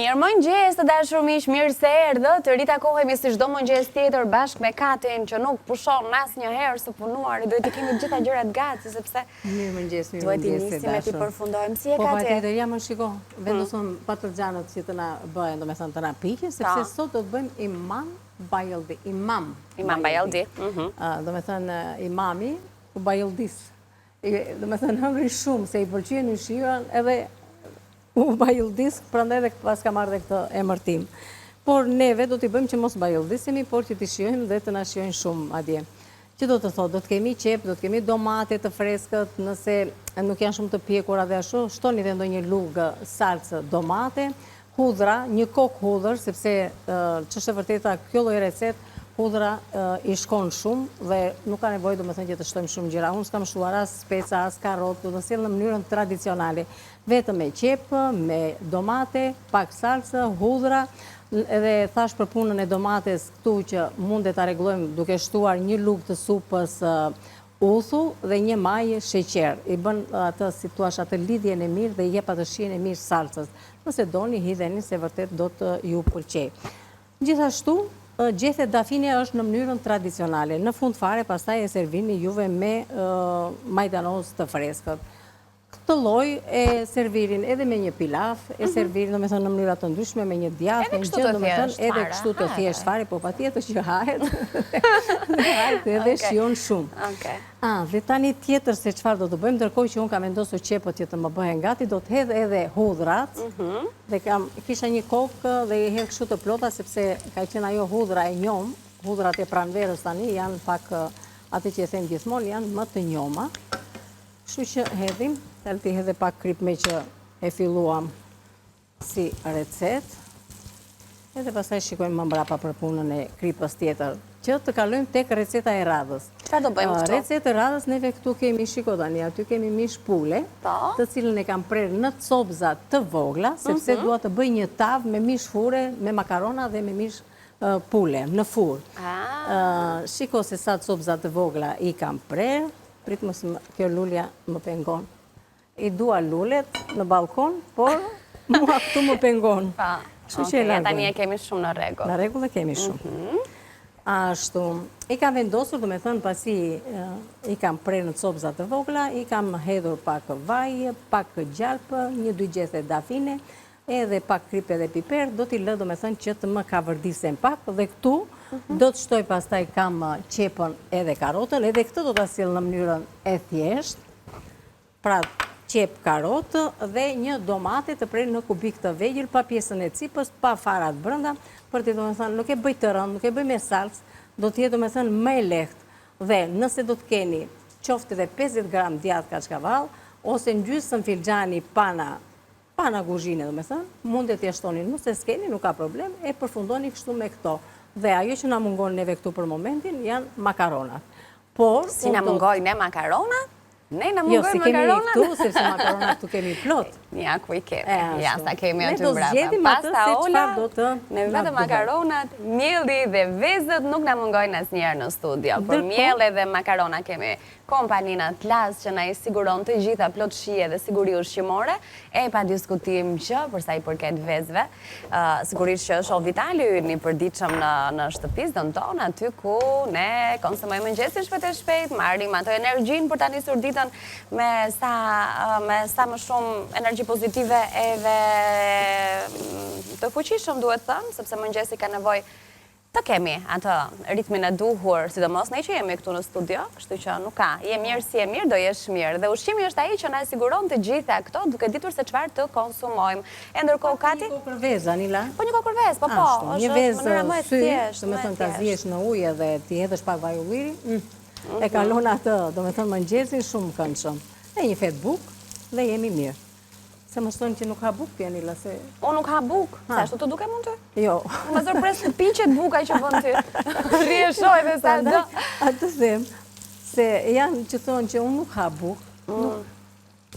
Mirë mëngjes të dashur miq, mirë se erdhët. Të ritakohemi si çdo mëngjes tjetër bashkë me Katin që nuk pushon asnjëherë së punuari. Duhet të kemi të gjitha gjërat gati sepse mirë mëngjes, duhet të nisim e të përfundojmë. Si e Po Kati? patjetër, ja më shiko. Vendosëm patlıcanët që të na bëhen, domethënë të na piqen, sepse sot do të bëjmë imam bayıldi. Imam bayıldi. Domethënë imami u bayıldis. Domethënë hëngri shumë se i pëlqen ushqia edhe u bayıldis, prandaj edhe pas ka marrë këtë emërtim. Por neve do t'i bëjmë që mos bayıldisemi, por që t'i shijojmë dhe të na shijojnë shumë atje. Që do të thotë, do të kemi qep, do të kemi domate të freskët, nëse nuk janë shumë të pjekura dhe ashtu, shtoni dhe ndonjë lugë salcë domate, hudhra, një kokë hudhër, sepse ç'është e vërteta kjo lloj recet hudhra i shkon shumë dhe nuk ka nevojë domethënë që të shtojmë shumë gjëra. Unë s'kam shtuar as speca, as karrotë, do të sjell në mënyrën tradicionale, vetëm me qep, me domate, pak salcë, hudhra. Edhe thash për punën e domates këtu që mundet ta rregullojmë duke shtuar një lugë të supës uthu dhe një majë sheqer. I bën atë si thua atë lidhjen e mirë dhe i jep atë shijen e mirë salcës. Nëse doni hidheni se vërtet do të ju pëlqej. Gjithashtu gjethet dafine është në mënyrën tradicionale. Në fund fare pastaj e servini juve me majdanoz të freskët. Këtë lloj e servirin edhe me një pilaf, e servirin domethënë në mënyra të ndryshme me një djathë, edhe kështu të thjesht fare, po patjetër që hahet. Hahet edhe shijon shumë. Dhe tani tjetër se çfarë do të bëjmë, ndërkohë që unë kam vendosur qepët që të më bëhen gati, do të hedh edhe hudhrat. Dhe kisha një kokë dhe i hedh kështu të plota sepse ka qenë ajo hudhra e njom, hudhrat e pranverës tani janë pak atë që e them gjithmonë, janë më të njoma. Kështu që hedhim, talti hedhe pak krip me që e filluam si recet. Edhe pastaj shikojmë më mbrapa për punën e kripës tjetër. Që të kalojmë tek receta e radhës. Çfarë do bëjmë këtu? Recetë e radhës neve këtu kemi, shiko tani, aty kemi mish pule, të cilën e kam prerë në copza të vogla, sepse dua të bëj një tavë me mish fure, me makarona dhe me mish pule në furrë. Shiko se sa copza të vogla i kam prerë. Prit mos kjo lulja më pengon. I dua lulet në balkon, por mua këtu më pengon. Kështu që e largoj. Tani e kemi shumë në rregull. Në rregull e kemi shumë. Ashtu. I kam vendosur, domethënë pasi i kam prerë në copza të vogla, i kam hedhur pak vaj, pak gjalpë, 1-2 gjethe dafine, edhe pak krip edhe piper, do t'i lë domethënë që të më kavërdisen pak dhe këtu do të shtoj pastaj kam qepën edhe karotën, edhe këtë do t'a sjell në mënyrën e thjesht. Pra qep karotë dhe një domate të prerë në kubik të vegjël, pa pjesën e cipës, pa farat brenda, për të domethënë nuk e bëj të rënd, nuk e bëj me salcë, do të jetë domethënë më e lehtë. Dhe nëse do të keni qoftë edhe 50 gram djathë kaçkavall ose gjysmë filxhani pana guzhine domethënë, mundet t'ia shtoni, nëse s'keni nuk ka problem, e përfundoni kështu me këto. Dhe ajo që na mungon neve këtu për momentin janë makaronat. Por si na mungojnë makaronat? Ne na mungojnë makaronat? Jo, si kemi këtu, sepse makaronat këtu kemi plot. Ja, ku i kemi. Ja, sa kemi aty Ne mbrapa. do zgjedhim atë se çfarë do të ne vetëm makaronat, mielli dhe vezët nuk na mungojnë asnjëherë në studio. Por mielli dhe makarona kemi kompaninë Atlas që na i siguron të gjitha plot shije dhe siguri ushqimore, e pa diskutim që për sa i përket vezëve, sigurisht që është vitali ynë i përditshëm në shtëpisën tonë, aty ku ne konsumojmë mëngjesin shpejt e shpejt, marrim ato energjinë për ta nisur ditën me sa më shumë energji pozitive edhe të fuqishëm duhet thënë, sepse mëngjesi ka nevojë të kemi atë ritmin e duhur, sidomos ne që jemi këtu në studio, kështu që nuk ka, je mirë si je mirë, do jesh mirë. Dhe ushqimi është ai që na siguron të gjitha këto, duke ditur se çfarë të konsumojmë. E ndërkohë Kati? Një kokër vezë, Anila. Po një kokër vezë, po. Një vezë sy, domethënë ta zihesh në ujë dhe ti hedhësh pak vaj ulliri, e kalon atë, domethënë mëngjesin shumë këndshëm. Dhe një fet bukë dhe jemi mirë. Se më thonë që nuk ha bukë, Anila, se... O, nuk ha bukë? Se ashtu të duke mund të? Jo. Më zërpres të piqet buka që bën ty. Rrieshoj dhe sa do. Atë them, se janë që thonë që unë nuk ha bukë.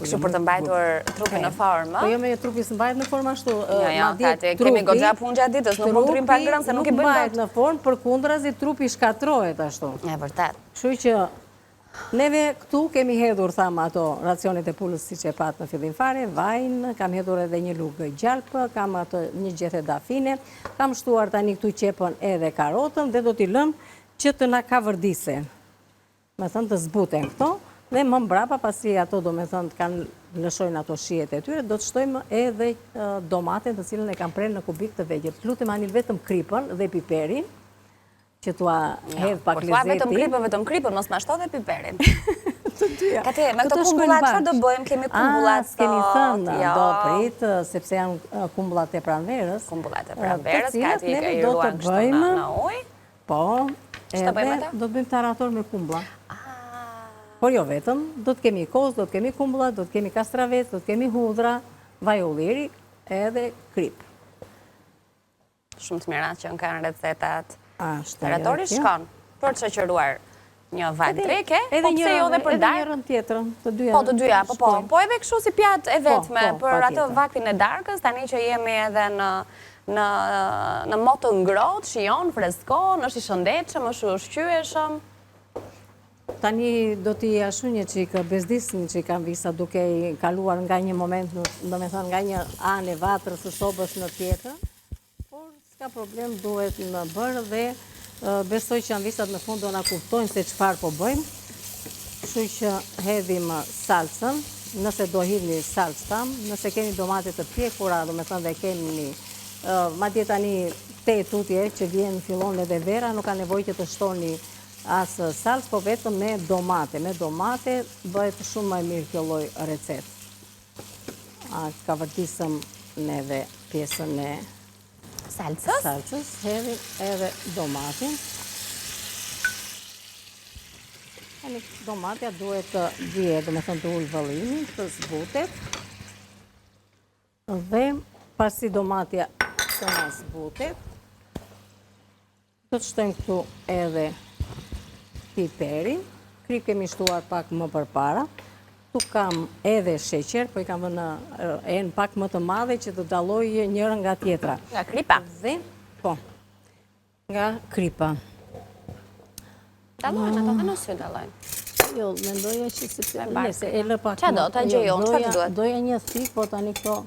Kështu për të mbajtur trupin në formë. Po jo me trupi së mbajt në formë ashtu. Jo, Kati, kemi goxha punë gjatë ditës, nuk mund të rrim pa ngrënë se nuk i bëjmë dot. Nuk mbajt në formë, përkundrazi trupi shkatrohet ashtu. E vërtet. Kështu që Neve këtu kemi hedhur, thamë, ato racionet e pulës si që patë në fillim fare, vajnë, kam hedhur edhe një lugë gjalpë, kam ato një gjethe dafine, kam shtuar tani këtu qepën edhe karotën dhe do t'i lëm që të na ka vërdise. Me thënë të zbuten këto dhe më mbrapa pasi ato do me thënë kanë lëshojnë ato shijet e tyre, do të shtojmë edhe domaten të cilën e kam prerë në kubik të vegjël. Lutem ani vetëm kripën dhe piperin, që tua hedh pak lezeti. Vetëm kripën, mos ma shto dhe piperin. Kate, me këto kumbullat çfarë do bëjmë? Kemi kumbullat sot. Kemi thënë, do pritë, sepse janë kumbullat e pranverës. Kumbullat e pranverës, Kati i ruan kështu në ujë. Po, edhe do të bëjmë tarator me kumbla. Por jo vetëm, do të kemi kozë, do të kemi kumbullat, do të kemi kastravet, do të kemi hudhra, vaj ulliri, edhe krip. Shumë të mirat që në kanë recetat. Taratori shkon për të shoqëruar një vaj treke, po pse jo dhe për darkë? Edhe njërën tjetërën, të dyja. Po, të dyja, po edhe kështu si pjatë e vetme për atë vaktin e darkës, tani që jemi edhe në motë ngrohtë, shijon, freskon, është i shëndetshëm, është ushqyeshëm. Tani do t'i ashu një qikë bezdisën që i kam visa duke i kaluar nga një moment, do me thënë nga një anë e vatrës së sobës në tjetër, por s'ka problem, duhet në bërë dhe besoj që janë visat në fund do nga kuptojnë se qëfar po bëjmë, kështu që hedhim salsën, nëse do hidhni salsë tam, nëse keni domate të pjekura, do me thënë dhe kemi ma tani te tutje që vjen fillon edhe vera, nuk ka nevoj që të shtoni asë salsë, po vetëm me domate. Me domate bëhet shumë më mirë kjo lloj recet. Ka vërtisëm neve pjesën e salsës, hedhim edhe domatin. Domatja duhet të vje, do me thënë të ullë vëllimi, të zbutet. Dhe pasi domatja të nga zbutet, do të shtojmë këtu edhe piperin, krip kemi shtuar pak më përpara, tu kam edhe sheqer, po i kam vënë enë pak më të madhe që të dalloj njërën nga tjetra. Nga kripa? Dhe, po, nga kripa. Dallojnë ato, në së dallojnë? Jo, mendoja që se e lë pak më. Qa do, ta gjejon, qa të duhet? Doja një thik, po tani këto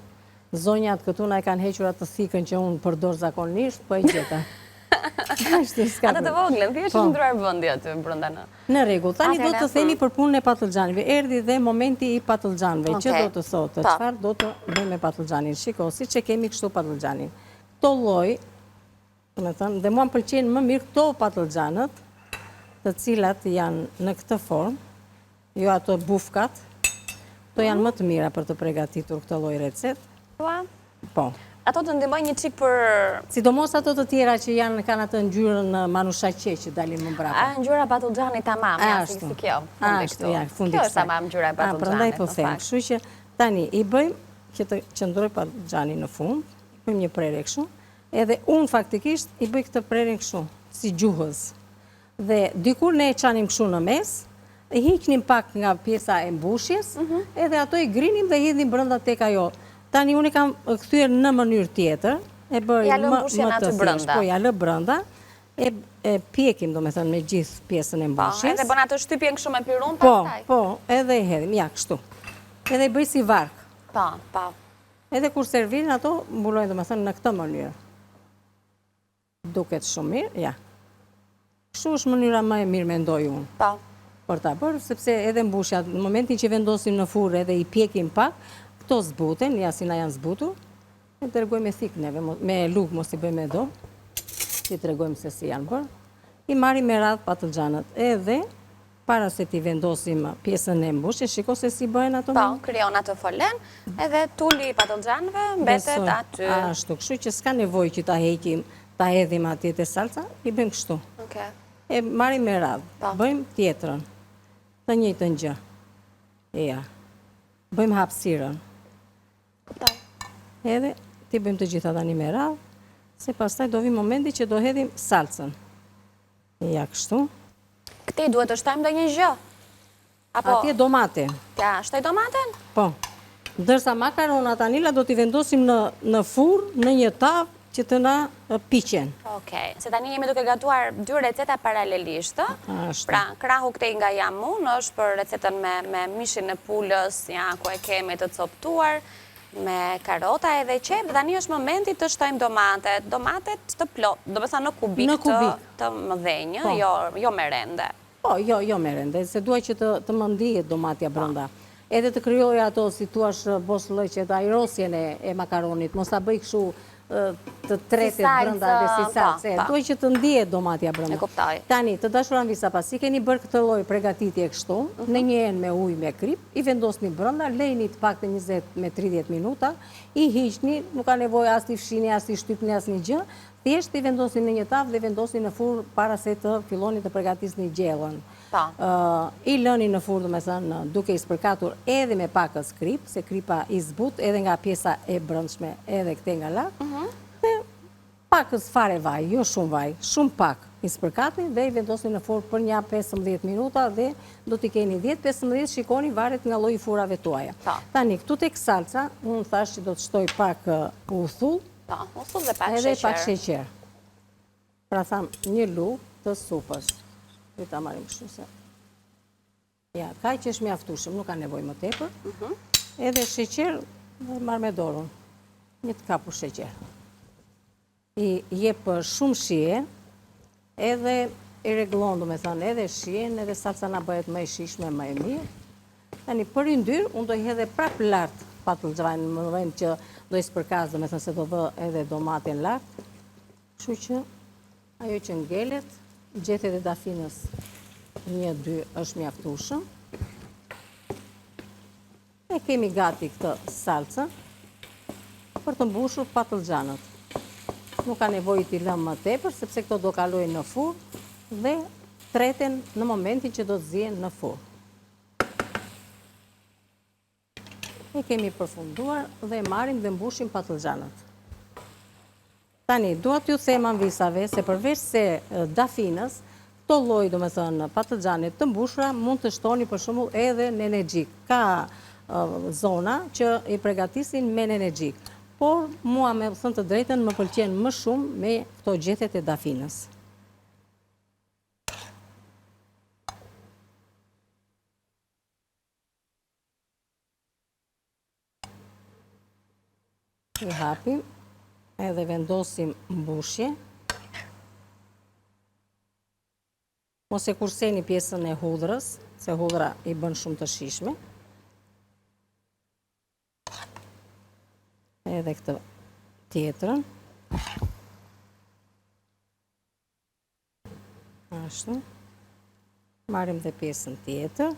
zonjat këtu na e kanë hequr atë thikën që unë përdor zakonisht, po e gjeta. Atë të voglën, ti është ndruar vëndi aty brënda në... Në rregull, tani do të themi për punën e patlıxhanëve. Erdhi dhe momenti i patlıxhanëve, që do të thotë, çfarë do të bëjmë me patlıxhanin. Shiko, siç e kemi kështu patlıxhanin. Këto lloj, domethënë, dhe mua më pëlqejnë më mirë këto patlıxhanët, të cilat janë në këtë formë, jo ato bufkat. Këto janë më të mira për të përgatitur këtë lloj recet. Po. Ato të ndihmojnë një çik për... Sidomos ato të tjera që kanë atë ngjyrën manushaqe që dalin më mbrapa. Ngjyra patlıxhanit tamam, si kjo. Ashtu, fundi këtu. Kjo është tamam ngjyra patlıxhanit. Prandaj po them, kështu që tani i bëjmë që të qëndroj patlıxhanin në fund, bëjmë një prerje kështu, edhe unë faktikisht i bëj këtë prerje kështu, si gjuhës. Dhe dikur ne e çanim kështu në mes, e hiqnim pak nga pjesa e mbushjes, edhe ato i grinim dhe hidhnim brenda tek ajo. Tani unë kam kthyer në mënyrë tjetër, e bëj më të thjeshtë, po ja lë brenda, e pjekim domethënë me gjithë pjesën e mbushjes. Edhe bën atë shtypjen kështu me pirun pastaj. Po, edhe e hedhim, ja kështu. Edhe i bëj si vark. Po. Edhe kur servin ato mbulojnë domethënë në këtë mënyrë. Duket shumë mirë, ja. Kështu është mënyra më e mirë mendoj unë. Po. Për ta bërë, sepse edhe mbushja, në momentin që vendosim në furrë edhe i pjekim pak, këto zbuten, ja si na janë zbutur, e të regojmë me thikë neve, me lukë mos i bëjmë e do, që të regojmë se si janë bërë, i marim me radhë patlıxhanët edhe, para se ti vendosim pjesën e mbushje, shiko se si bëhen ato. Po, krijon atë folen, edhe tulli patlıxhanëve mbetet aty. Ashtu, kështu që s'ka nevojë që ta heqim, ta hedhim atje te salca, i bëjmë kështu. E marim me radhë, bëjmë tjetrën, të njëjtën gjë. Ja. Bëjmë hapësirën. Edhe ti bëjmë të gjitha tani me radhë, se pastaj do vi momenti që do hedhim salcën. Ja kështu. Këti duhet të shtojmë ndonjë gjë? Atje domate. Ja, shtoj domaten? Po. Ndërsa makaronat anila do t'i vendosim në furrë, në një tavë që të na piqen. Okej, se tani jemi duke gatuar 2 receta paralelisht. Ashtu. Pra, krahu këtej nga jamun është për recetën me mishin e pulës, ja, ku e kemi të coptuar, me karota edhe qep, dhe tani është momenti të shtojmë domatet. Domatet të plot, do me sa në kubik të mëdhenjë, jo me rende. Po, jo me rende, se duaj që të më ndihet domatja brenda. Edhe të kryoj ato, si tuash boslëqet, aerosjen e makaronit, mos ta bëj kështu të tretit brenda dhe si salse. Duaj që të ndihet domatja brenda. E kuptoj. Tani, të dashuran visa pas, si keni bërë këtë lloj përgatitje kështu, në një enë me ujë me krip, i vendosni brenda, lejni të pak të 20 me 30 minuta, i hiqni, nuk ka nevojë as t'i fshini, as t'i shtypni as një gjë, thjesht i vendosni në një tavë dhe vendosni në furrë para se të filloni të përgatisni gjellën. I lëni në furrë, domethënë, duke i spërkatur edhe me pakës krip, se kripa i zbut edhe nga pjesa e brendshme, edhe këtej nga lart. Dhe pakës fare vaj, jo shumë vaj, shumë pak i spërkatni dhe i vendosni në furrë për një 15 minuta dhe do t'i keni 10-15, shikoni varet nga lloji furrave tuaja. Tani, këtu tek salca, unë thash që do të shtoj pak uthull, uthull dhe pak sheqer. Edhe pak sheqer. Pra tham, një lugë të supës. Dhe ta marim kështu se. Ja, kaj që është mjaftueshëm, nuk ka nevojë më tepër. Edhe sheqer, marr me dorën. Një të kapur sheqer. I jep shumë shije, edhe i rregullon, domethënë, edhe shijen, edhe salca na bëhet më e shijshme, më e mirë. Tani për yndyr, unë do i hedhe prap lart patlıcanën, në moment që do i spërkas, domethënë se do vë edhe domatin lart. Kështu që ajo që ngelet, gjethet e dafinës 1-2 është mjaftueshëm. E kemi gati këtë salcë për të mbushur patlıcanët. Nuk ka nevojë t'i lëmë më tepër, sepse këto do kalojnë në furrë dhe treten në momentin që do të zihen në furrë. E kemi përfunduar dhe marrim dhe mbushim patlıcanët. Tani, dua t'ju them anvisave se përveç se dafinës, këto lloj, domethënë, patlıcanit të mbushura mund të shtoni për shembull edhe në energjik. Ka zona që i përgatisin me energjik. Por mua, me thënë të drejtën, më pëlqen më shumë me këto gjethet e dafinës. I hapim, edhe vendosim mbushje. Mos e kurseni pjesën e hudhrës, se hudhra i bën shumë të shijshme. Edhe këtë tjetrën. Ashtu. Marrim dhe pjesën tjetër.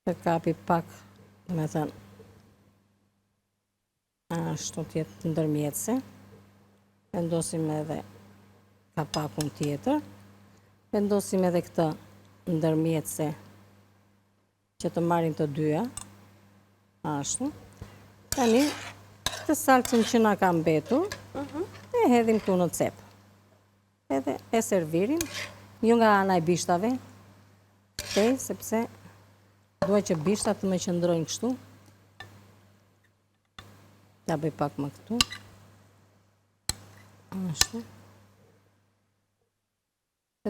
Të kapi pak, me thënë, ashtu tjetë ndërmjetëse. Vendosim edhe kapakun tjetër. Vendosim edhe këtë ndërmjetëse që të marrin të dyja. Ashtu. Tani, të salcën që na ka mbetur, e hedhim këtu në cep. Edhe e servirim, jo nga ana e bishtave, sepse duaj që bishtat të më qëndrojnë kështu. Ta bëj pak më këtu. Ashtu.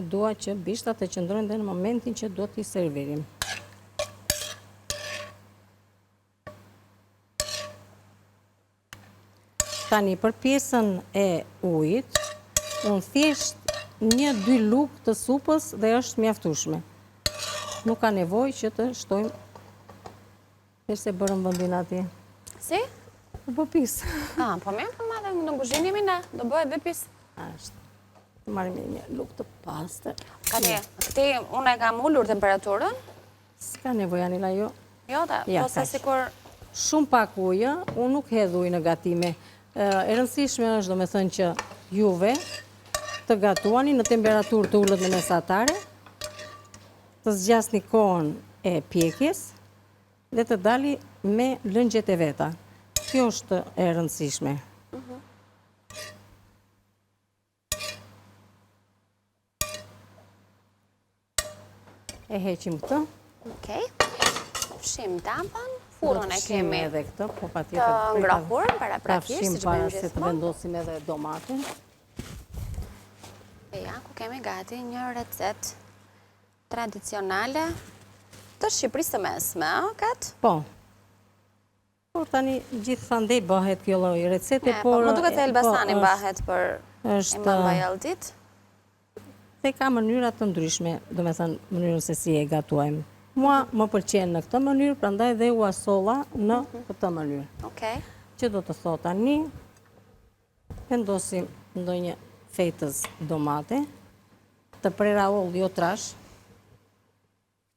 E dua që bishtat të qëndrojnë dhe në momentin që do t'i servirim. Tani, për pjesën e ujit, unë thjesht 1-2 lugë të supës dhe është mjaftueshme. Nuk ka nevojë që të shtojmë thjesht se bërëm vëndin atje. Si? Po pis. Po mirë, po madhe në kuzhinë jemi ne, do bëhet dhe pis. Ashtu. Të marrim një lugë të pastër. Këti, unë e kam ullur temperaturën? S'ka nevojë, Anila, jo. Jo, po se sikur... Shumë pak ujë, unë nuk hedh ujë në gatime. E rëndësishme është, domethënë, që juve të gatuani në temperaturë të ullët në mesatare, të zgjasni kohën e pjekjes dhe të dali me lëngjet e veta. Kjo është e rëndësishme. E heqim këtë. Okej. Fshim tapën. Furrën e kemi edhe këtë, po të patjetër. ngrohur para praktikisht, Fshim siç para bëjmë se të gjithmonë. vendosim edhe domatin. E ja, ku kemi gati një recet tradicionale të Shqipërisë së Mesme, Kat? Po. Por tani gjithandej bëhet kjo lloj recete, Po, por më duket se Elbasani mbahet për Imam Bajaldit. Dhe ka mënyra të ndryshme, do me thënë mënyrën se si e gatuajmë. Mua më pëlqen në këtë mënyrë, prandaj dhe u asolla në këtë mënyrë. Okej. Që do të thot tani, vendosim ndonjë fetës domate, të prera oll, jo trash.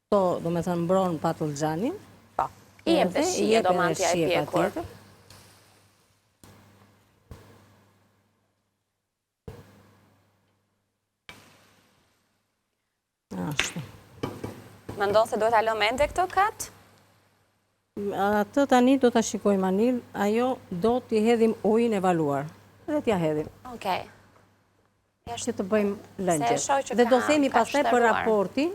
Këto, do me thënë, mbron patlıxhanin. Po. I jep dhe shije domatja e pjekur. Ashtu. Mendon se duhet alo mende këto, Kat? Atë tani do të shikojmë anil, ajo do t'i hedhim ujin e valuar. Dhe t'ja hedhim. Okej. Që të bëjmë lëngje. Se e shoh që Dhe do ka- themi ka pastaj për shtëruar. raportin.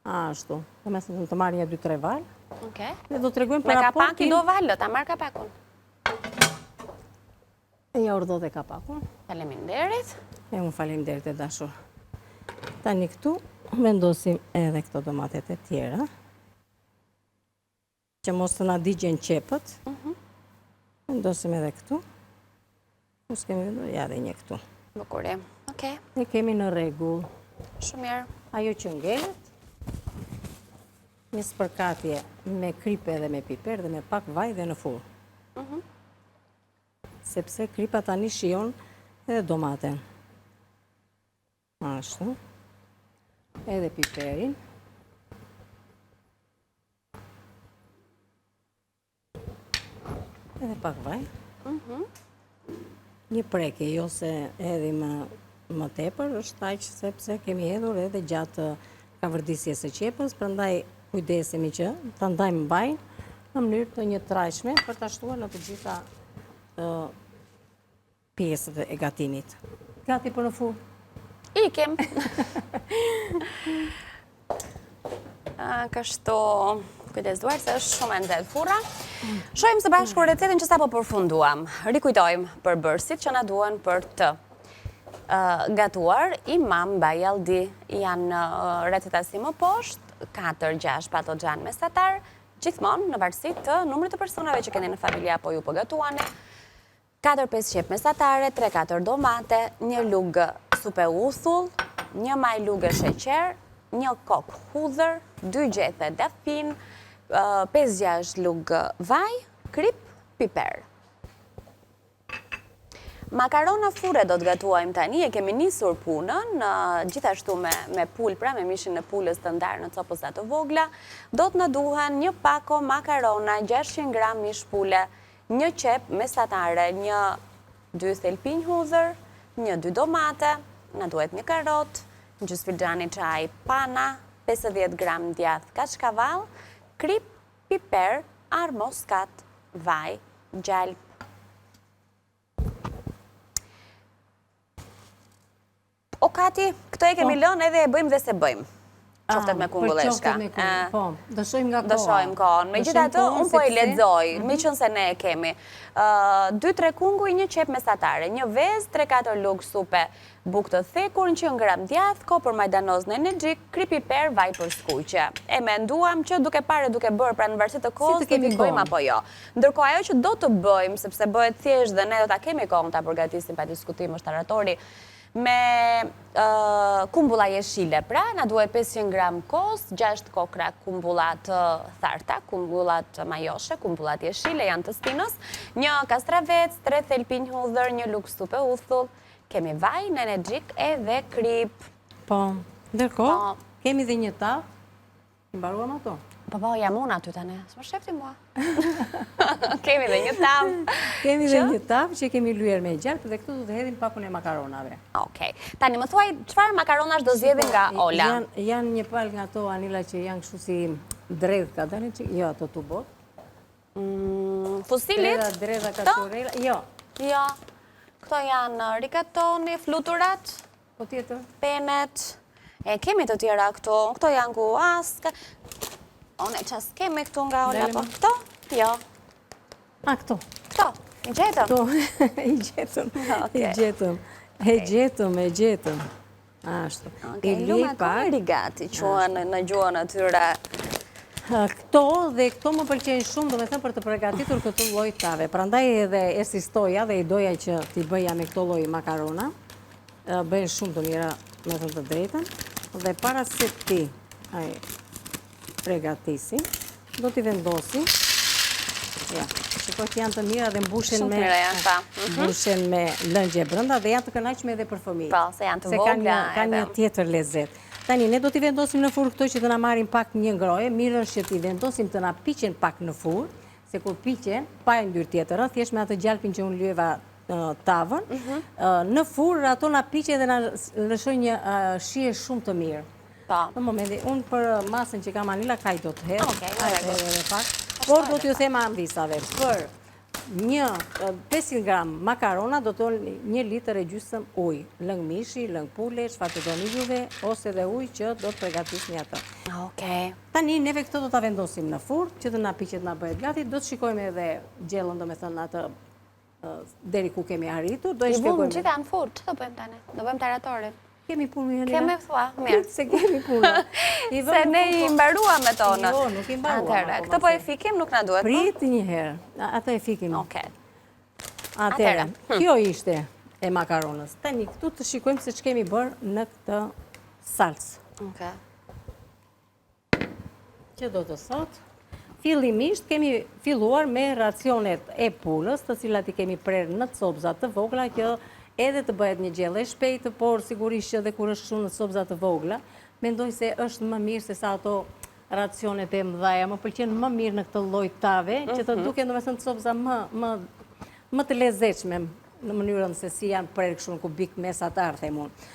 Ashtu. Do me thënë të marrë një 2-3 valë. Okej. Dhe do të tregojmë Me për kapak i raportin. do valë, ta marr kapakun. E ja urdhë dhe kapakun. Faleminderit. E unë faleminderit e dashur. Tani këtu vendosim edhe këto domatet e tjera. Që mos të na digjen qepët. Vendosim edhe këtu. Mos kemi vendur, ja dhe një këtu. Bukuri. Okej. Ne kemi në rregull. Shumë mirë. Ajo që ngelet, një spërkatje me kripe dhe me piper dhe me pak vaj dhe në furrë. Sepse kripa tani shijon edhe domaten. Ashtu. Edhe piperin. Edhe pak vaj. Një prekje, jo se edhim më tepër, është aq sepse kemi hedhur edhe gjatë kavërdisjes së qepës, prandaj kujdesemi që ta ndajmë vajin në mënyrë të një trajshme për ta shtuar në të gjitha pjesët e gatimit. Gati për në furrë. Ikim. Kështu, kujdesuar se është shumë e nxehtë furra. Shohim së bashku recetin që sapo përfunduam. Rikujtojmë përbërësit që na duhen për të gatuar. Imam Bajaldi janë receta si më poshtë, 4-6 patlıxhan mesatar, gjithmonë në varësi të numrit të personave që keni në familje apo ju po gatuani. 4-5 qep mesatare, 3-4 domate, një lugë supe uthull, një maj lugë sheqer, një kokë hudhër, 2 gjethe dafin, 5-6 lugë vaj, krip, piper. Makarona furre do të gatuajmë tani, e kemi nisur punën, gjithashtu me pulë, pra me mishin e pulës të ndarë në copësa të vogla, do të në duhen një pako makarona, 600 gram mish pule, një qep mesatare, 2 thelpinj hudhër, 2 domate, në duhet një karot, një gjysmë filxhani çaj pana, 50 gram djath kaçkavall, krip, piper, ar moskat, vaj, gjalp. O Kati, këto e kemi lënë edhe e bëjmë dhe se bëjmë. Qoftet me kungulleshka. Po, dëshojmë nga koha. Dëshojmë kohën. Me gjitha të, unë po i lexoj, me qënë se ne e kemi. 2-3 kunguj, një qep mesatare, një vez, 3-4 lugë supe buk të thekur, 100 gram djath, kopër majdanoz në energjik, krip piper, vaj për skuqe. E menduam që duke parë duke bërë pra në varësi të kohës, do t'i bëjmë apo jo. Ndërkohë ajo që do të bëjmë, sepse bëhet thjesht dhe ne do ta kemi kohën ta përgatisim pa diskutim ushtaratori, me kumbulla jeshile, pra, na duhet 500 gram kost, 6 kokra kumbulla të tharta, kumbulla të majoshe, kumbulla të jeshile, janë të stinës, një kastravec, 3 thelpinj hudhër, një lugë supe uthull, kemi vaj në energjik edhe krip. Po, ndërkohë, kemi dhe një tavë, i mbaruam ato. Po, jam unë aty tani, s'më shefti mua. Kemi dhe një tavë. Kemi dhe një tavë që kemi lyer me gjalp dhe këtu do të hedhim pakun e makaronave. Okej. Tani më thuaj, çfarë makaronash do zgjedhim nga Ola? Janë një palë nga ato, Anila, që janë kështu si dredh ka dalin që, jo, ato të bot. Fusilit? Dredha kaçurela, jo. Jo. Këto janë rigatoni, fluturat, Po tjetër. penet, E kemi të tjera këto janë ku aske. One qas kemi këtu nga Ola, po këto? Jo. A, këto. Këto, i gjetëm? Këto, i gjetëm. Ashtu. Luma ka rigati, quen në gjuhën atyre. Këto dhe këto më pëlqenjë shumë, do me thëmë, për të përgatitur këtë lloj tave. Prandaj edhe esistoja dhe i doja që t'i bëja me këto lloj makarona. Bëjnë shumë të mira, me thëmë të drejtën. Dhe para se ti përgatisi, do t'i vendosi. Ja, shikoj që janë të mira dhe mbushen me lëngje brenda dhe janë të kënaqshme edhe për fëmijë. Po, se janë të vogla. Ka një tjetër lezet. Tani, ne do t'i vendosim në furë këto që të na marrin pak një ngroje, mirë është që t'i vendosim të na piqen pak në furë, se kur piqen, pa e ndyrë tjetër, thjesht me atë gjalpin që unë lyeva tavën, në furë ato na piqen dhe na lëshojnë një shije shumë të mirë. Në momenti, unë për masën që kam anila, kaj do të herë, por do t'ju them ambisave, për një 500 gram makarona do të 1 litër e gjysëm ujë, lëng mishi, lëng pule, çfarë të doni juve, ose dhe ujë që do të përgatisni atë. Tani, neve këto do t'a vendosim në furë, që të na piqet na bëhet gati, do të shikojmë edhe gjellën, do me thënë atë deri ku kemi arritur. I bumë gjitha në furë, që do bëjmë tani? Do bëjmë taratorin? Kemi punë, Helena? Kemi thua, mirë. Se kemi punë. Se ne i mbarua me tonë. Jo, nuk i mbarua. Këto po e fikim, nuk na duhet. Prit një herë. Ata e fikim. Atëherë. Kjo ishte e makaronës. Tani, këtu të shikojmë se që kemi bërë në këtë salsë. Që do të thotë, fillimisht kemi filluar me racionet e pulës, të cilat i kemi prerë në copza të vogla, që edhe të bëhet një gjellë e shpejtë, por sigurisht që dhe kur është shumë në copza të vogla, mendoj se është më mirë se sa ato racionet e mëdhaja, më pëlqen më mirë në këtë lloj tave, që të duken domethënë copza më të lezetshme në mënyrën se si janë prerë kështu në kubik mesatar, them unë.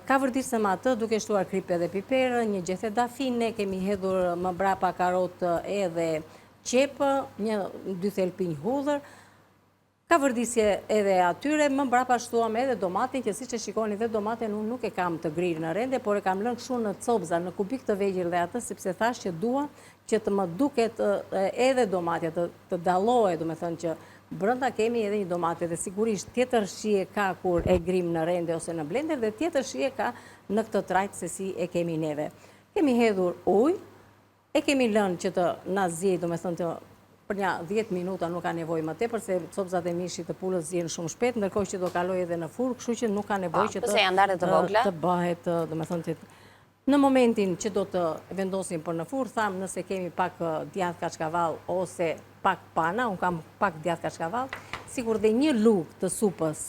Ka vërdisëm atë, duke shtuar kripe dhe piperë, një gjethe dafine, kemi hedhur më brapa karotë edhe qepë, 2 thelpinj hudhër. Ka vërdisje edhe atyre, më mbrapa shtuam edhe domatin, që si që shikoni dhe domatin unë nuk e kam të grirë në rende, por e kam lënë kështu në copza, në kubik të vegjël dhe atë, sepse thash që dua që të më duket edhe domatja, të dallohet, do me thënë që brenda kemi edhe një domate, dhe sigurisht tjetër shije ka kur e grim në rende ose në blender, dhe tjetër shije ka në këtë trajt se si e kemi neve. Kemi hedhur ujë, e kemi lënë që të na zjejë, do me thënë të për një 10 minuta nuk ka nevojë më tepër, se copzat e mishit të pulës zjenë shumë shpejt, ndërkohë që do kaloj edhe në furë, kështu që nuk ka nevojë që të bëhet, do me thënë që në momentin që do të vendosim për në furë, thamë nëse kemi pak djathë kaçkavall ose pak pana, unë kam pak djathë kaçkavall, sikur dhe një lugë të supës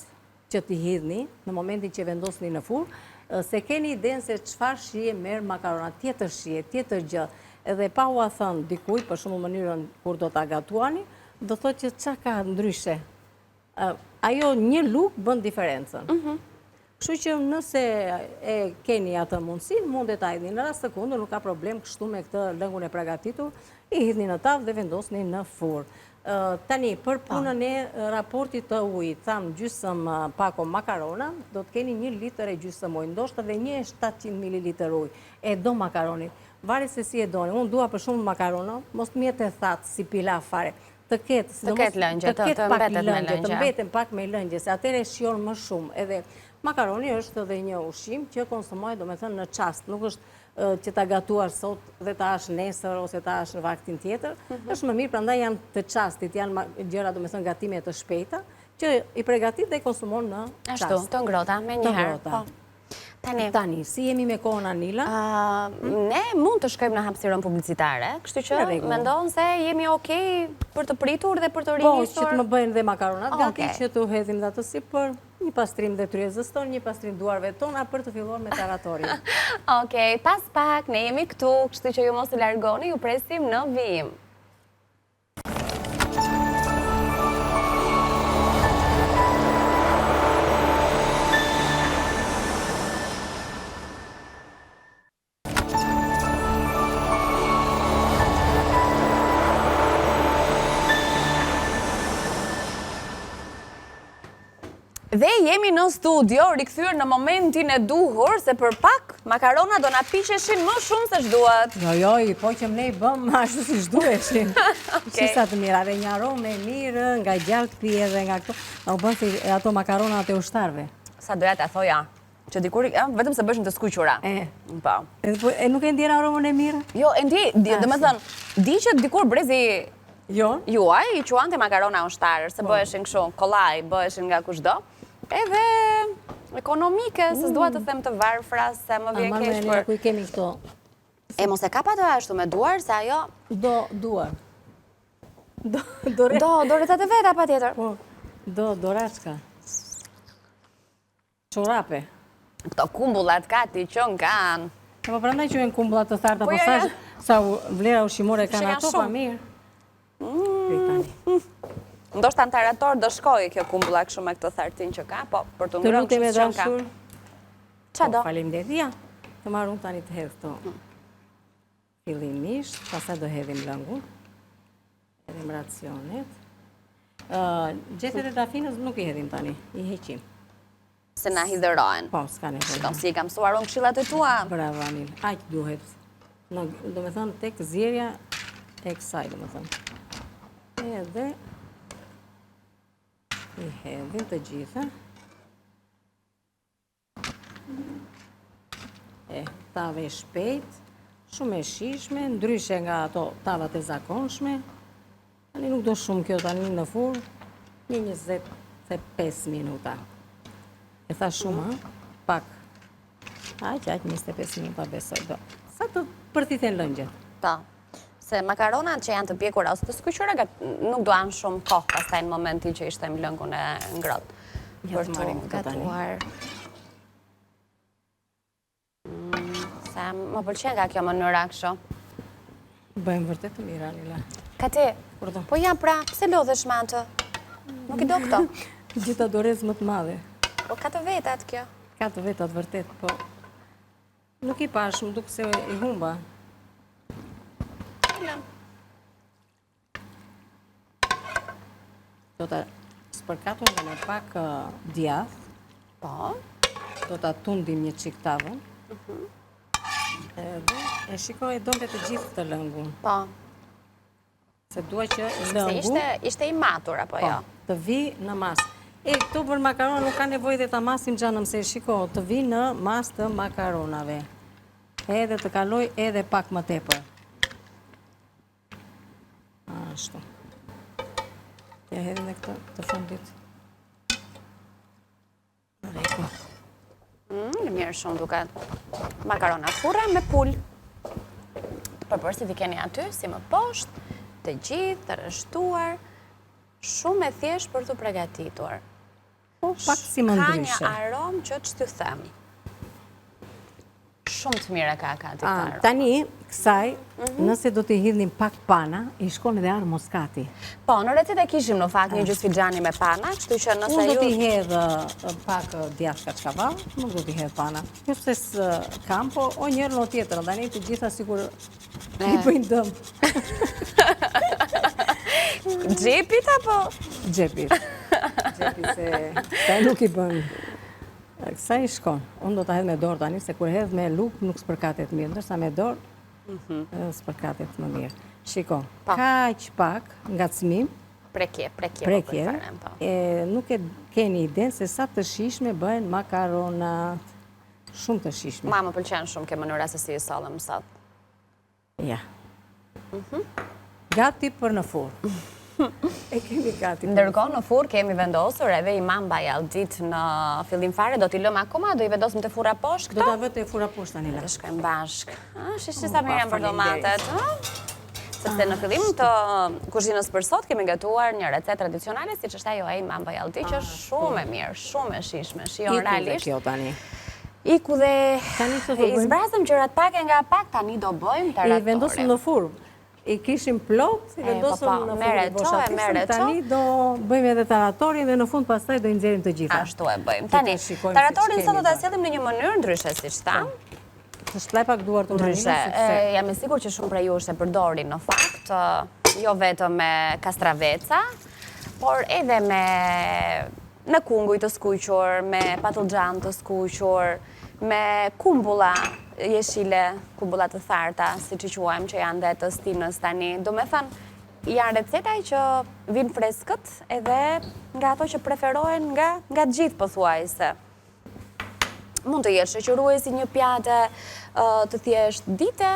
që t'i hidhni në momentin që vendosni në furë, se keni idenë se çfarë shije merr makarona, tjetër shije, tjetër gjë. Edhe pa ua thënë dikuj, për shumë mënyrën kur do t'a gatuani, do thot që qa ka ndryshe. Ajo një lugë bën diferencën. Kështu që nëse e keni atë mundësin, mundet a hidhni në rast të kundër, nuk ka problem kështu me këtë lëngun e përgatitur, i hidhni në tavë dhe vendosni në furë. Tani, për punën e raportit të ujit, thamë gjysëm pako makarona, do të keni 1 litër e gjysëm ujë, ndoshta dhe 700 ml ujë, e do makaronit. Varet se si e doni. Unë dua për shumë makarona, mos të mjetë e thatë si pilaf fare, të ketë lëngje, të mbetet me lëngje. Të mbeten pak me lëngje, se atëre shion më shumë. Edhe makaroni është edhe një ushqim që konsumohet, do me thënë, në çast. Nuk është që ta gatuar sot dhe ta hash nesër ose ta hash në vaktin tjetër. Është më mirë, prandaj janë të çastit, janë gjëra, do me thënë, gatime të shpejta, që i përgatit dhe i konsumon në çast. Ashtu, të ngrota, me njëherë. Tani, si jemi me kohën Anila? Ne mund të shkojmë në hapësirën publicitare, kështu që mendon se jemi okej për të pritur dhe për të rinisur? Po, që të më bëjnë dhe makaronat gati, që të hedhim dhe ato si për një pastrim dhe tryezës tonë, një pastrim duarve tona për të filluar me taratorin. Okej, pas pak ne jemi këtu, kështu që ju mos të largoni, ju presim në vijim. Dhe jemi në studio, rikthyer në momentin e duhur, se për pak makarona do na piqeshin më shumë se ç'duhet. Jo, po që ne I bëm ashtu si ç'duheshin. Qisa të mira, dhe një aromë e mirë, nga gjaltë pi edhe nga këto. U bën si ato makaronat e ushtarëve. Sa doja ta thoja, që dikur vetëm se bëshin të skuqura. Po. E nuk e ndjen aromën e mirë? Jo, e ndje, domethënë, di që dikur brezi juaj I quante makarona ushtarë, se bëheshin kështu, kollaj, bëheshin nga kushdo. Edhe ekonomike, se s'dua të them të varfra, se më vjen keq për... Ku I kemi këto? E mos e kap ato ashtu me duar, se ajo... Duar. Do retat e veta, pa tjetër. Po, doraçka. Çorape. Këto kumbullat kati qënë kanë. Po prandaj quhen kumbullat të tharta, Po, po sa vlera ushqimore kanë ato, pa mirë. Ndoshta në tarator do shkoj kjo kumbulla kështu me këtë thartin që ka, po për të ngrënë kështu që ka. Qa do? Faleminderit. Ja, të marrun tani të hedh këto. Fillimisht, pastaj do hedhim lëngun. Hedhim racionet. Gjethet e dafinës nuk I hedhim tani, I heqim. Se na hidhërohen. Po, s'ka nevojë. Shikon si I kam mësuar unë këshillat e tua. Bravo, Anil. Aq duhet. Do me thënë tek zjerja e kësaj, do me thënë. Edhe I hedhim të gjitha. Tave shpejt, shumë e shishme, ndryshe nga ato tavat e zakonshme. Tani nuk do shumë kjo tani në furrë, një 25 minuta. E tha shumë, pak. Aq 25 minuta besoj do. Sa të përthithen lëngjet. Ta. Se makaronat që janë të pjekura ose të skuqura nuk duan shumë kohë pastaj në momentin që I shtojmë lëngun e ngrohtë. Për të gatuar. Sa më pëlqen nga kjo mënyra kështu. Bëjmë vërtet të mira, Anila. Kati, po ja pra, pse lodhesh me atë? Nuk I do këto. Gjitha dorez më të madhe. Po ka të vetat kjo. Ka të vetat vërtet, po nuk I pash, më duk se I humba. Do të spërkatur dhe me pak djath. Po. Do të tundim një qik tavën. Edhe e shikoj e donte të gjithë të lëngun. Po. Se dua që lëngu... Ishte I matur, apo jo? Të vi në mas. Këtu për makarona nuk ka nevojë dhe ta masim gjanëm, se shiko, të vi në mas të makaronave. Edhe të kaloj edhe pak më tepër. Ashtu. Ja hedhim dhe këtë të fundit. Reko. Mirë shumë duket. Makarona furra me pull. Përbërësit I keni aty, si më poshtë, të gjithë, të rështuar, shumë e thjesht për të përgatitur. Po, pak si më ndryshe. Ka një aromë që t'ju them. Shumë të mire ka kati këta. Tani, kësaj, nëse do t'i hidhnim pak pana, I shkon edhe arë moskati. Po, në recet e kishim në fakt një gjysmë figjani me pana, kështu që nëse ju... Unë do t'i hedhë pak djath kaçkavall, nuk do t'i hedhë pana. Jo se s'kam, po o njërë në tjetër, tani të gjitha sigur I bëjnë dëm. Gjepit apo? Gjepit. Gjepit se nuk I bëjnë. Kësa I shkon. Unë do t'a hedhë me dorë tani, se kur hedhë me luk nuk s'përkatet mirë, ndërsa me dorë s'përkatet më mirë. Shiko, kaq pak nga cmim. Prekje. Nuk e keni iden se sa të shishme bëhen makaronat. Shumë të shishme. Ma më pëlqen shumë ke mënyra se si I sollëm sot. Ja. Gati për në furrë. E kemi gati. Ndërkohë në furrë kemi vendosur edhe Imam Bajaldit në fillim fare, do t'i lëmë akoma, do I vendosim të furra poshtë këto? Do t'a vë të furra poshtë, Anila. Do shkojmë bashkë. Shishi sa mirë janë për domatet. Sepse në fillim të kuzhinës për sot kemi gatuar një recet tradicionale, siç është ajo e Imam Bajaldit, që është shumë e mirë, shumë e shishme. Shijon realisht. Iku dhe I zbrazëm gjërat pak e nga pak, tani do bëjmë taratorin. I vendosim në furrë. I kishim plot, I vendosëm në furrë boshatisëm, tani do bëjmë edhe taratorin dhe në fund pastaj do I nxjerrim të gjitha. Ashtu e bëjmë. Tani, taratorin sot do ta sjellim në një mënyrë ndryshe siç tham. Të shplaj pak duar të ndryshe. Jam e sigurt që shumë prej jush e përdorin në fakt, jo vetëm me kastraveca, por edhe me në kunguj të skuqur, me patlıgjan të skuqur, me kumbulla jeshile, kumbulla të tharta, siç i quajmë, që janë dhe të stinës tani. Do me thënë, janë receta që vinë freskët edhe nga ato që preferohen nga gjithë pothuajse. Mund të jetë shoqëruesi një pjatë të thjesht dite,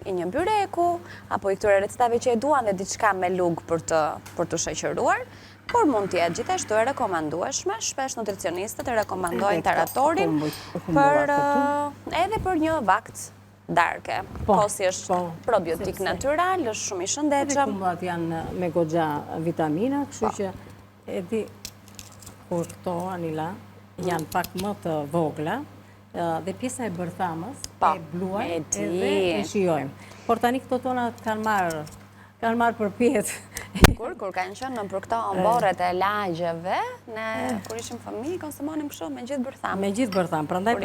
i një byreku, apo i këtyre recetave që e duan dhe diçka me lugë për të shoqëruar, por mund të jetë gjithashtu e rekomandueshme, shpesh nutricionistët e rekomandojnë taratorin edhe për një vakt darke. Kosi është probiotik natyral, është shumë i shëndetshëm. Edhe kumullat janë me goxha vitamina, kështu që edhe kur këto anila janë pak më të vogla, dhe pjesa e bërthamës e bluaj edhe e shijojmë. Por tani këto tonat kanë marrë përpjet. Kur kanë qenë për këto amborret e lagjeve, ne kur ishim fëmijë konsumonim kështu me gjithë bërtham. Me gjithë bërtham, prandaj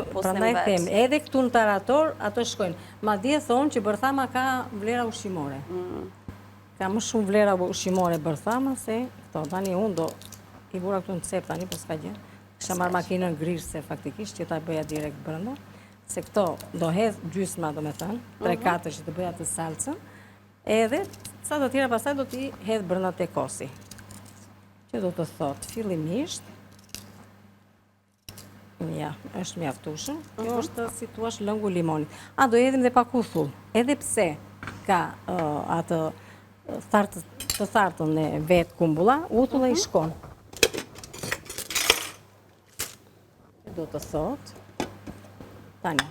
them, edhe këtu në tarator ato shkojnë. Madje thonë që bërthama ka vlera ushqimore. Ka më shumë vlera ushqimore bërthama se këto. Tani unë do i vura këtu në cep tani, po s'ka gjë. Kisha marrë makinën grisë faktikisht që ta bëja direkt brenda, se këto do hedh gjysma, do me thënë, 3/4 që të bëja të salcën, edhe sa të tjera pastaj do t'i hedh brenda te kosi. Që do të thotë fillimisht, ja, është mjaftueshëm. Kjo është si thua lëngu i limonit. Do hedhim dhe pak uthull. Edhe pse ka atë të thartën e vet kumbulla, uthulla i shkon. Do të thotë tani.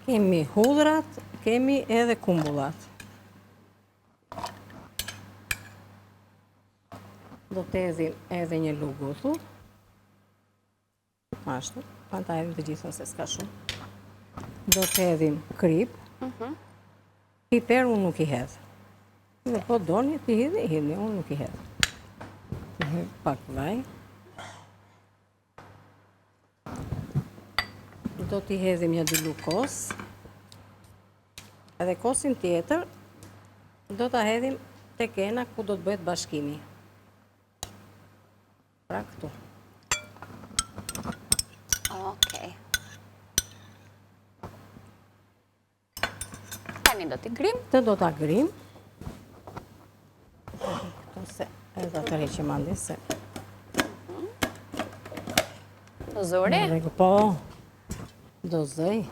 Kemi hudhrat, kemi edhe kumbullat. Do të hedhim edhe një lugë uthull. Ashtu, ta hedhim të gjitha se s'ka shumë. Do të hedhim krip. Piper unë nuk i hedh. Dhe po doni t'i hedhni, unë nuk i hedh. Pak vaj. Do t'i hedhim një 2 lugë kos. Edhe kosin tjetër do t'a hedhim te kena ku do të bëhet bashkimi. Pra këtu. Okej. Tani do t'i grim. Do t'a grim. Këtu se edhe të reqim andi se... Do zuri? Po, do zëj.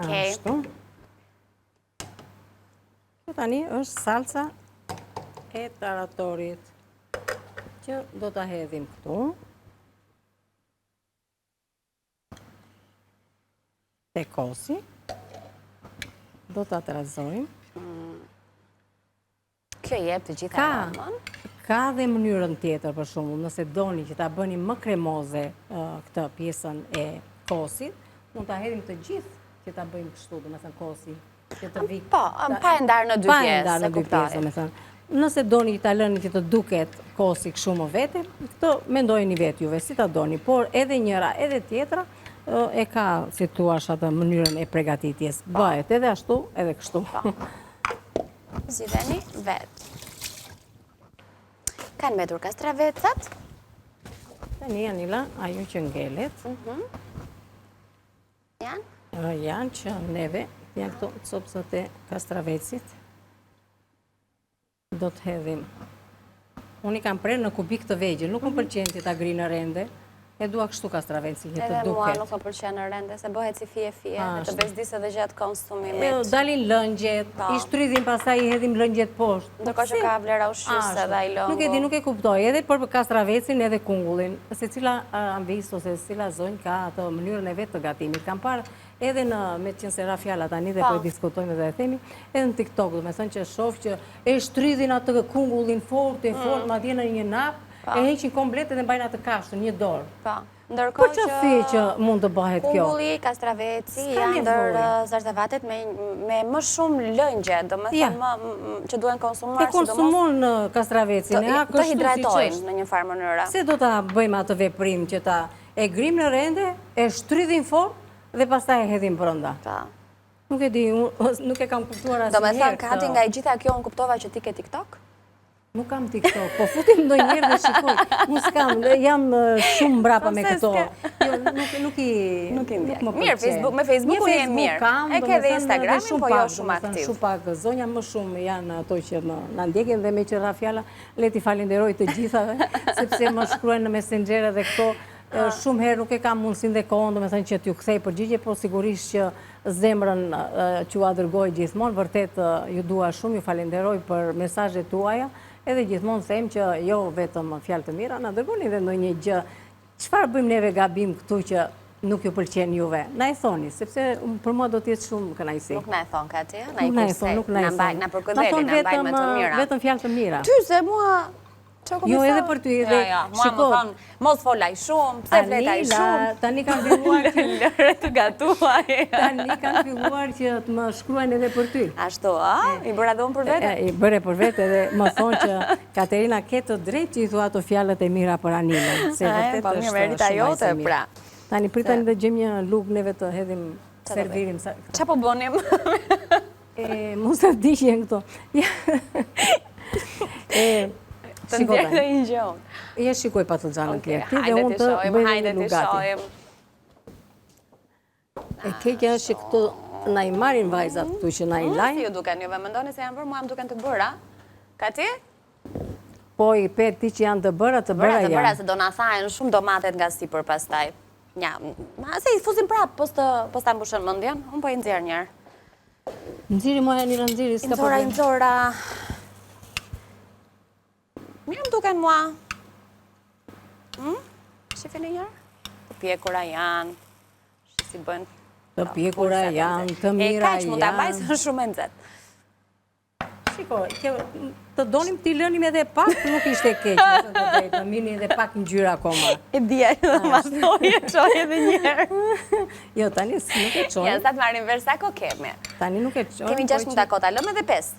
Ashtu. Tani është salca e taratorit që do t'a hedhim këtu. Te kosi. Do t'a trazojmë. Kjo jep të gjitha aromën. Ka dhe mënyrën tjetër për shembull, nëse doni që ta bëni më kremoze këtë pjesën e kosit, mund ta hedhim të gjithë që ta bëjmë kështu, domethënë kosi. Po, pa e ndarë në dy pjesë, e kuptoj. Nëse doni ta lëni që të duket kosi kështu më vete, këtë mendojeni vetë juve, si ta doni, por edhe njëra edhe tjetra e ka, si thua, atë mënyrën e përgatitjes. Bëhet edhe ashtu, edhe kështu. Zgjidheni vetë. Kanë mbetur kastravecat? Tani Anila, ajo që ngelet. Janë? Janë që neve, janë këto copsat e kastravecit. Do të hedhim. Unë i kam prerë në kubik të vegjël, nuk më pëlqen që ta gri në rende, e dua kështu kastraveci, që të duket. Edhe mua nuk më pëlqen në rende, se bëhet si fije, dhe të bezdisë edhe gjatë konsumimit. Dalin lëngjet, i shtrydhim pastaj i hedhim lëngjet poshtë. Ndërkohë që ka vlera ushqyese edhe ai lëngu. Nuk e kuptoj, edhe për kastravecin edhe kungullin, secila anvis ose secila zonjë ka atë mënyrën e vet të gatimit. Kam parë edhe në, me qenë se ra fjala tani dhe po e diskutojmë dhe e themi, edhe në TikTok, do me thënë që shoh që e shtrydhin atë kungullin fort, madje në një nap, e heqin komplet edhe mbajnë atë kashën, një dorë. Ndërkohë Për çfarë që mund të bëhet kjo? Kumulli, Kastraveci janë ndër zarzafatet me më shumë lëngje, domethënë që duhen konsumuar, sidomos. E konsumon në Kastravecin, të hidratojnë në një farë mënyrë. Se do ta bëjmë atë veprim që ta e grim në rende, e shtrydhin fort dhe pastaj e hedhim brenda. Nuk e di, nuk e kam kuptuar asnjëherë. Domethënë, Kati, nga e gjitha kjo unë kuptova që ti ke TikTok? Nuk kam TikTok, po futim ndonjëherë dhe shikoj. Unë s'kam, jam shumë mbrapa me këto. Jo, nuk më pëlqen. Mirë, me Facebook unë jam mirë. E ke dhe Instagramin, po jo shumë aktiv. Shumë pak, zonja më shumë janë ato që na ndjekin dhe me qëra fjala, le t'i falenderoj të gjithave, sepse më shkruajnë në Messenger dhe këto. Shumë herë nuk e kam mundësin dhe kohën, do me thënë që t'ju kthej përgjigje, po sigurisht që zemrën që u dërgoj gjithmonë, vërtet ju dua shumë, ju falenderoj për mesazhet tuaja, edhe gjithmonë them që jo vetëm fjalë të mira, na dërgoni edhe ndonjë gjë, çfarë bëjmë neve gabim këtu që nuk ju pëlqen juve? Na e thoni, sepse për mua do të jetë shumë kënaqësi. Nuk na e thon Kati, na përkëdheli, na mbajnë me të mira. Vetëm fjalë të mira. Ty se mua jo, edhe për ty, edhe mua më thonë, mos folaj shumë, pse fletaj shumë. Tani kanë filluar që lëre të gatuaj. Tani kanë filluar që të më shkruajnë edhe për ty. Ashtu, i bëra dhe unë për vete? I bëre për vete dhe më thonë që Katerina ke të drejtë që i thua ato fjalët e mira për Anilën. Se vërtet është merita jote, pra. Tani pritani dhe gjejmë një lugë neve të hedhim servirin. Çfarë po bënim? Mos e diqen këto. Të ndjerë dhe një gjohën. Ja shikoj patlıcanën Keti dhe Hajde unë të të shojmë, bëjmë hajde një të lugati. shojmë. E keqja është që këto na i marrin vajzat këtu që na i lajnë. Si ju duken juve, mendoni se janë bërë, mua më duken të bëra. Kati? Po i pet ti që janë të bëra Të bëra janë. se do na thajnë shumë domatet nga sipër pastaj. Ja, se i fusim prapë, pos ta mbushën mendjen, unë po i nxjerr një herë. Nxiri moja një nxiri, s'ka problem. Nxora. Mirë më duken mua. Shifin e njërë? Të pjekura janë. Si bënë. Të pjekura janë, të mira janë. E kaq mund ta bajsë shumë e nxehtë. Shiko, të donim t'i lënim edhe pak, nuk ishte keq. Të mini edhe pak ngjyrë akoma. E dija, ma thoje, qoj edhe njerë. Jo, tani nuk e qoj. Ja, sa të marrim verë sa ko kemi. Tani nuk e qoj. Kemi 6 dakota, lëmë edhe 5.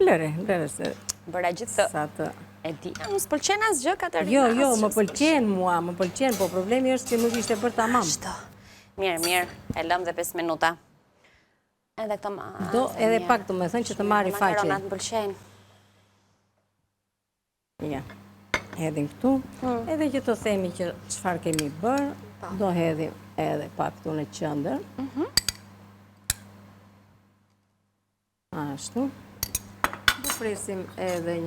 Lëre se. Bëra gjithë Sa të... E di, më s'pëlqen asgjë, Katerina. Jo, më pëlqen mua, më pëlqen, po problemi është që nuk ishte bërë tamam. Ashtu. Mirë, e lëmë dhe 5 minuta. Edhe këto ma... Do edhe pak të me thënë që të marri faqe. Makaronat më pëlqen. Ja, hedhim këtu. Edhe që të themi që çfarë kemi bërë, do hedhim edhe pak këtu në qendër. Ashtu. Do presim edhe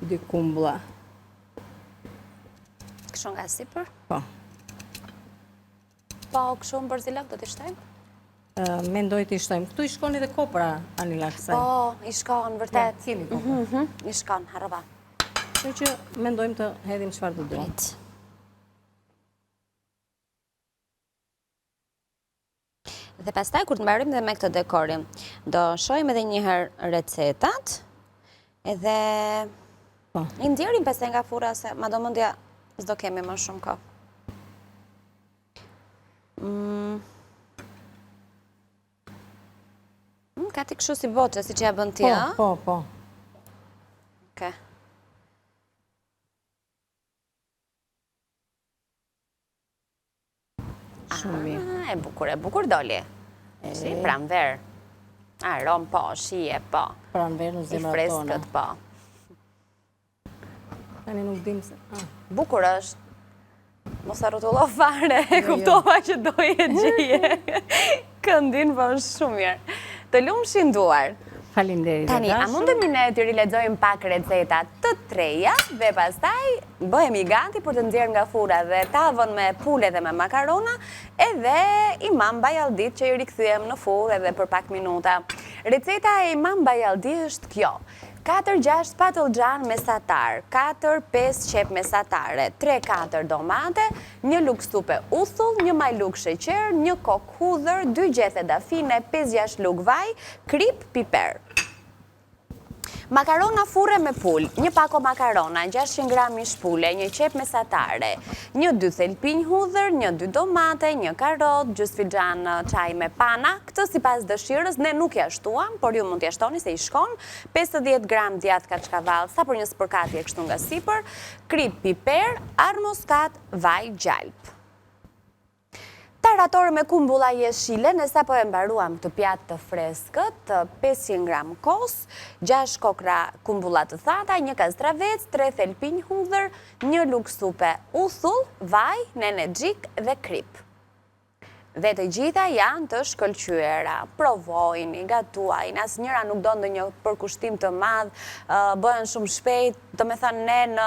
dy kumbulla. Kështu nga sipër? Po. Po, kështu në bërzilak do t'i shtojmë? Mendoj t'i shtojmë. Këtu i shkon edhe kopra, Anila, kësaj. Po, i shkon, vërtet. Kemi kopra. I shkon, harrova. Kështu që mendojmë të hedhim çfarë do duam. Dhe pastaj, kur të mbarim dhe me këtë dekorim, do shojmë edhe një herë recetat, edhe i ndjerim pese nga fura, se ma do mundja s'do kemi më shumë kohë. Ka ti kështu si boqe, si që ja bën ti, a? Po. Oke. Shumë mirë. E bukur doli. Si pranver. Arom po, shije po. Pranver në I zemrat tona. freskët po. Tani nuk dim se... Bukur është. Mos arrotullo fare, kuptova që doje gjije. Këndin po është shumë mirë. Të lumë shinduar. Faleminderit. Tani, a mundemi ne të rilexojmë pak recetat të treja dhe pastaj bëhemi gati për të nxjerrë nga fura dhe tavën me pule dhe me makarona, edhe Imam Bajaldit që i rikthyem në furë edhe për pak minuta. Receta e Imam Bajaldi është kjo: 4-6 patlıcan mesatar, 4-5 qep mesatare, 3-4 domate, 1 lugë supe uthull, 1 majluk sheqer, 1 kokë hudhër, 2 gjethe dafine, 5-6 lugë vaj, krip, piper. Makarona furre me pull, një pako makarona, 600 gram mish pule, një qep mesatare, një 2 thelpinj hudhër, një 2 domate, një karot, gjys filxhan çaj me pana. Këtë sipas dëshirës ne nuk ja shtuam, por ju mund t'ja shtoni se i shkon. 50 gram djath kaçkavall, sa për një spërkatje kështu nga sipër, krip piper, armoskat, vaj gjalp. Tarator me kumbulla jeshile, ne sapo e mbaruam këtë pjatë të freskët, 500 gram kos, 6 kokra kumbulla të thata, një kastravec, 3 thelpinj hudhër, një lugë supe uthull, vaj, nene xhik dhe krip. Dhe të gjitha janë të shkëlqyera, provojni, gatuajni, asnjëra nuk do ndonjë përkushtim të madh, bëhen shumë shpejt, do me thënë ne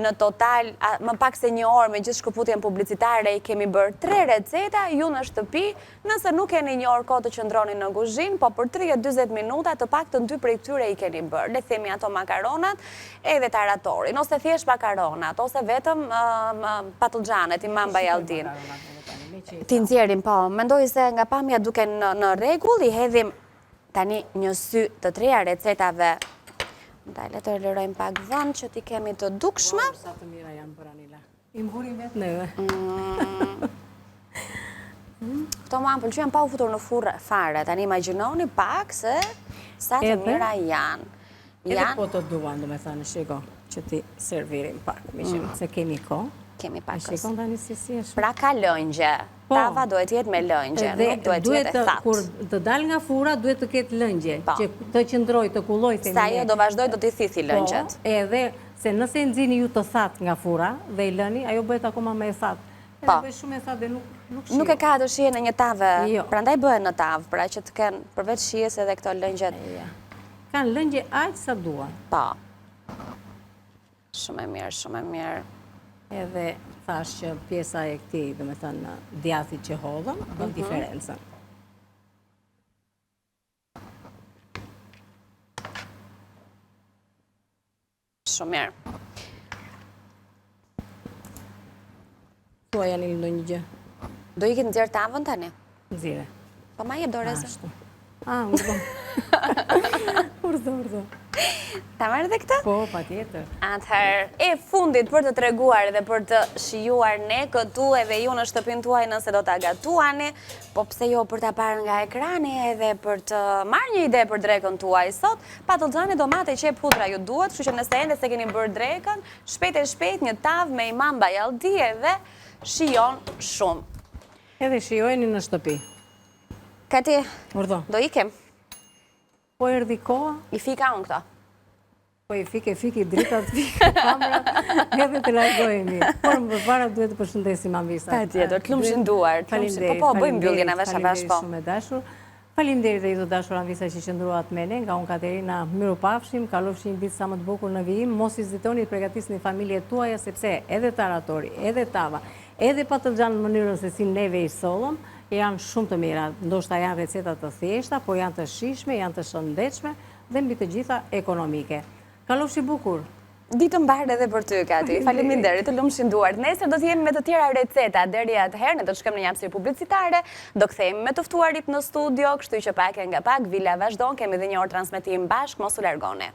në total, më pak se një orë me gjithë shkëputjen publicitare i kemi bërë 3 receta, ju në shtëpi, nëse nuk keni një orë kohë të qëndroni në kuzhinë, po për 30-40 minuta të paktën 2 prej këtyre i keni bërë. Le themi ato makaronat edhe taratorin, ose thjesht makaronat, ose vetëm patlıxhanet, imam bajaldin. Ti nxjerrim, po, mendoj se nga pamja duke në rregull, i hedhim tani një sy të treja recetave. Ndaj, të lërojmë pak vend që ti kemi të dukshme. Sa të mira janë për Anila. I mburim vetë neve. Këto mua më pëlqyen pa u futur në furrë fare. Tani imagjinoni pak se sa të mira janë. Edhe po të duan, do me thënë, shiko, që ti servirim pak, se kemi kohë. Kemi pakës. Shikon tani si është. Pra ka lëngje. Tava duhet jetë me lëngje, nuk duhet jetë e thatë. Kur të dal nga fura, duhet të ketë lëngje, që të qëndroj, të kulloj. Sa jo do vazhdoj, do t'i thithi lëngjet. Edhe, se nëse nxini ju të thatë nga fura dhe i lëni, ajo bëhet akoma me e thatë. Edhe bëhet shumë e thatë dhe nuk shio. Nuk e ka të shije në një tavë, prandaj bëhet në tavë, pra që të kenë përveç shijes edhe këto lëngjet. Kanë lëngje aq sa duan. Po. Shumë e mirë, shumë e mirë. Edhe thash që pjesa e këtij, do me thënë, djathit që hodhëm, bën diferencën. Shumë mirë. Tua janë i ndonjë gjë. Do ikin nxjerr tavën tani? Nxire. Po ma jep dorezë. Urdo. Urdo. Ta marrë dhe këtë? Po, patjetër. Atëherë, e fundit për të treguar dhe për të shijuar ne këtu edhe ju në shtëpinë tuaj nëse do ta gatuani, po pse jo për ta parë nga ekrani edhe për të marrë një ide për drekën tuaj sot, patlıxhane, domate, qep, hudhra ju duhet, kështu që nëse ende se keni bërë drekën, shpejt e shpejt një tavë me imam bajaldi edhe shijon shumë. Edhe shijojeni në shtëpi. Kati, Urdo. do ikem? Po erdhi koha. I fika unë këto. Po i fiki dritat, fika kamera, edhe të largohemi. Por më përpara duhet të përshëndesim Anvisa. Patjetër, të lumshin duar. Po, bëjmë mbylljen avash avash po. Shumë e dashur. Faleminderit dhe i të dashur Anvisa që qëndruat me ne, nga unë Katerina, mirupafshim, kalofshim ditë sa më të bukur në vijim, mos hezitoni të përgatisni familjet tuaja, sepse edhe taratori, edhe tava, edhe patlıxhan në mënyrën se si neve i sollëm, janë shumë të mira. Ndoshta janë receta të thjeshta, por janë të shijshme, janë të shëndetshme dhe mbi të gjitha ekonomike. Kalofshi bukur. Ditë mbarë edhe për ty, Kati. Faleminderit, të lumshin duart. Nesër do të jemi me të tjera receta. Deri atëherë ne do të shkojmë në një hapësirë publicitare, do kthehemi me të ftuarit në studio, kështu që pak e nga pak vila vazhdon, kemi edhe një orë transmetim bashkë, mos u largoni.